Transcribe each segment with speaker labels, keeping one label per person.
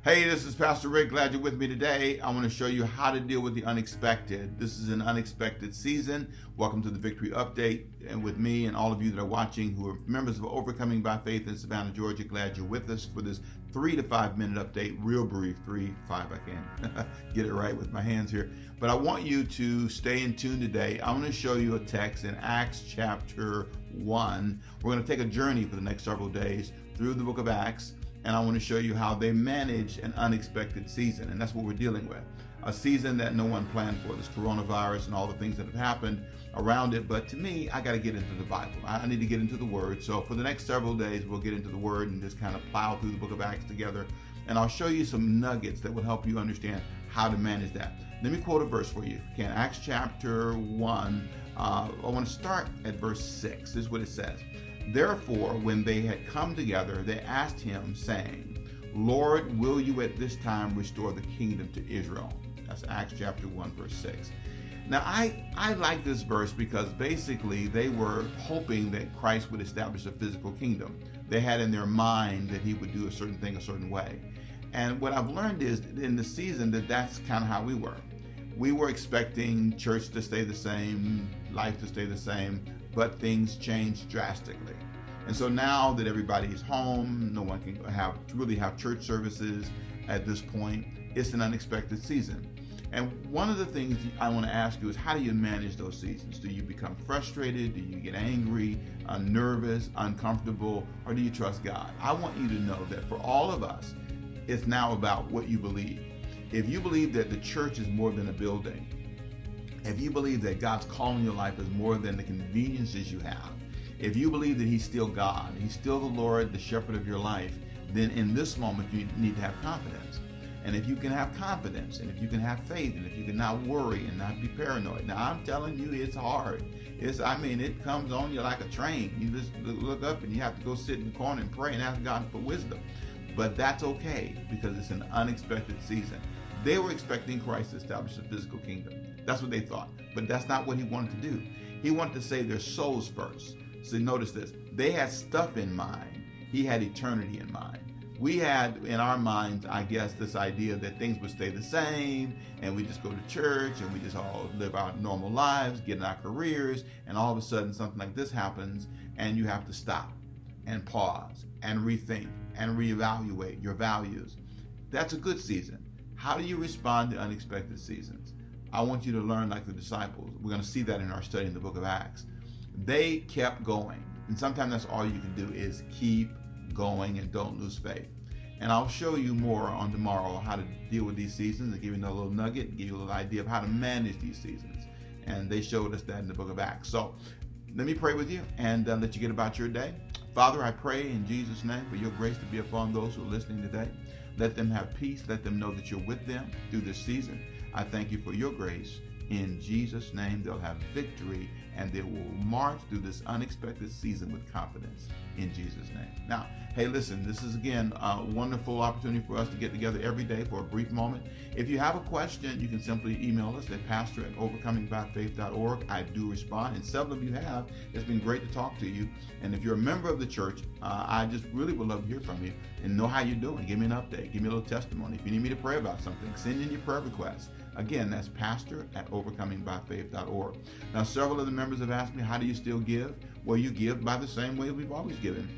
Speaker 1: Hey, this is Pastor Rick. Glad you're with me today. I want to show you how to deal with the unexpected. This is an unexpected season. Welcome to the Victory Update. And with me and all of you that are watching who are members of Overcoming by Faith in Savannah, Georgia, glad you're with us for this 3 to 5 minute update. Real brief, 3, 5, I can't get it right with my hands here. But I want you to stay in tune today. I want to show you a text in Acts chapter 1. We're going to take a journey for the next several days through the book of Acts. And I want to show you how they manage an unexpected season. And that's what we're dealing with. A season that no one planned for, this coronavirus and all the things that have happened around it. But to me, I got to get into the Bible. I need to get into the Word. So for the next several days, we'll get into the Word and just kind of plow through the book of Acts together. And I'll show you some nuggets that will help you understand how to manage that. Let me quote a verse for you. Okay, Acts chapter 1. I want to start at verse 6. This is what it says. Therefore, when they had come together, they asked him, saying, Lord, will you at this time restore the kingdom to Israel? That's Acts chapter 1, verse 6. Now, I like this verse because basically they were hoping that Christ would establish a physical kingdom. They had in their mind that he would do a certain thing a certain way. And what I've learned is in the season that's kind of how we were. We were expecting church to stay the same, life to stay the same, but things changed drastically. And so now that everybody's home, no one can really have church services at this point, it's an unexpected season. And one of the things I want to ask you is, how do you manage those seasons? Do you become frustrated? Do you get angry, nervous, uncomfortable, or do you trust God? I want you to know that for all of us, it's now about what you believe. If you believe that the church is more than a building, if you believe that God's calling your life is more than the conveniences you have, if you believe that he's still God, he's still the Lord, the shepherd of your life, then in this moment you need to have confidence. And if you can have confidence, and if you can have faith, and if you can not worry and not be paranoid. Now I'm telling you, it's hard. It comes on you like a train. You just look up and you have to go sit in the corner and pray and ask God for wisdom. But that's okay, because it's an unexpected season. They were expecting Christ to establish a physical kingdom. That's what they thought. But that's not what he wanted to do. He wanted to save their souls first. So notice this. They had stuff in mind. He had eternity in mind. We had in our minds, I guess, this idea that things would stay the same, and we just go to church and we just all live our normal lives, get in our careers, and all of a sudden something like this happens and you have to stop and pause and rethink and reevaluate your values. That's a good season. How do you respond to unexpected seasons? I want you to learn like the disciples. We're going to see that in our study in the book of Acts. They kept going. And sometimes that's all you can do is keep going and don't lose faith. And I'll show you more on tomorrow how to deal with these seasons and give you a little nugget, give you a little idea of how to manage these seasons. And they showed us that in the book of Acts. So let me pray with you and let you get about your day. Father, I pray in Jesus' name for your grace to be upon those who are listening today. Let them have peace. Let them know that you're with them through this season. I thank you for your grace. In Jesus' name, they'll have victory and they will march through this unexpected season with confidence. In Jesus' name. Now, hey, listen, this is again a wonderful opportunity for us to get together every day for a brief moment. If you have a question, you can simply email us at pastor@overcomingbyfaith.org. I do respond, and several of you have. It's been great to talk to you. And if you're a member of the church, I just really would love to hear from you and know how you're doing. Give me an update. Give me a little testimony. If you need me to pray about something, send in your prayer requests. Again, that's pastor@overcomingbyfaith.org. Now, several of the members have asked me, how do you still give? Well, you give by the same way we've always given.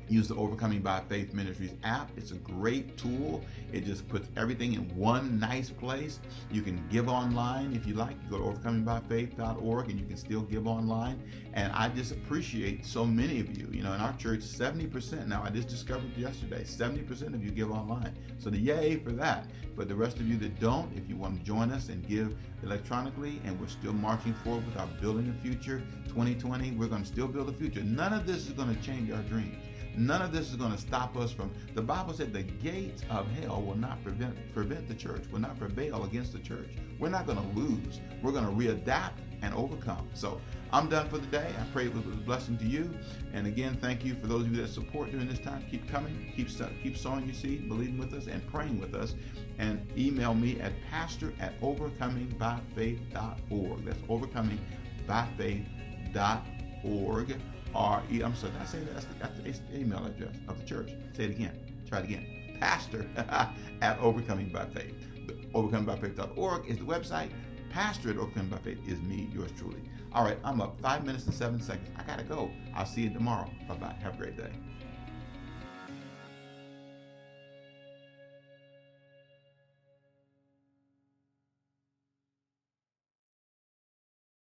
Speaker 1: Use the Overcoming by Faith Ministries app. It's a great tool. It just puts everything in one nice place. You can give online if you like. You go to overcomingbyfaith.org and you can still give online. And I just appreciate so many of you. You know, in our church, 70%, now I just discovered yesterday, 70% of you give online. So the yay for that. But the rest of you that don't, if you want to join us and give electronically, and we're still marching forward with our Building a Future 2020, we're going to still build a future. None of this is going to change our dreams. None of this is going to stop us from, the Bible said the gates of hell will not prevent the church, will not prevail against the church. We're not going to lose. We're going to readapt and overcome. So I'm done for the day. I pray it was a blessing to you. And again, thank you for those of you that support during this time. Keep coming, keep sowing your seed, believing with us and praying with us. And email me at pastor@overcomingbyfaith.org. That's overcomingbyfaith.org. I'm sorry, did I say that? That's the email address of the church. Say it again. Try it again. pastor at Overcoming by Faith. Overcomingbyfaith.org is the website. Pastor at Overcoming by Faith is me, yours truly. All right, I'm up 5 minutes and 7 seconds. I got to go. I'll see you tomorrow. Bye-bye. Have a great day.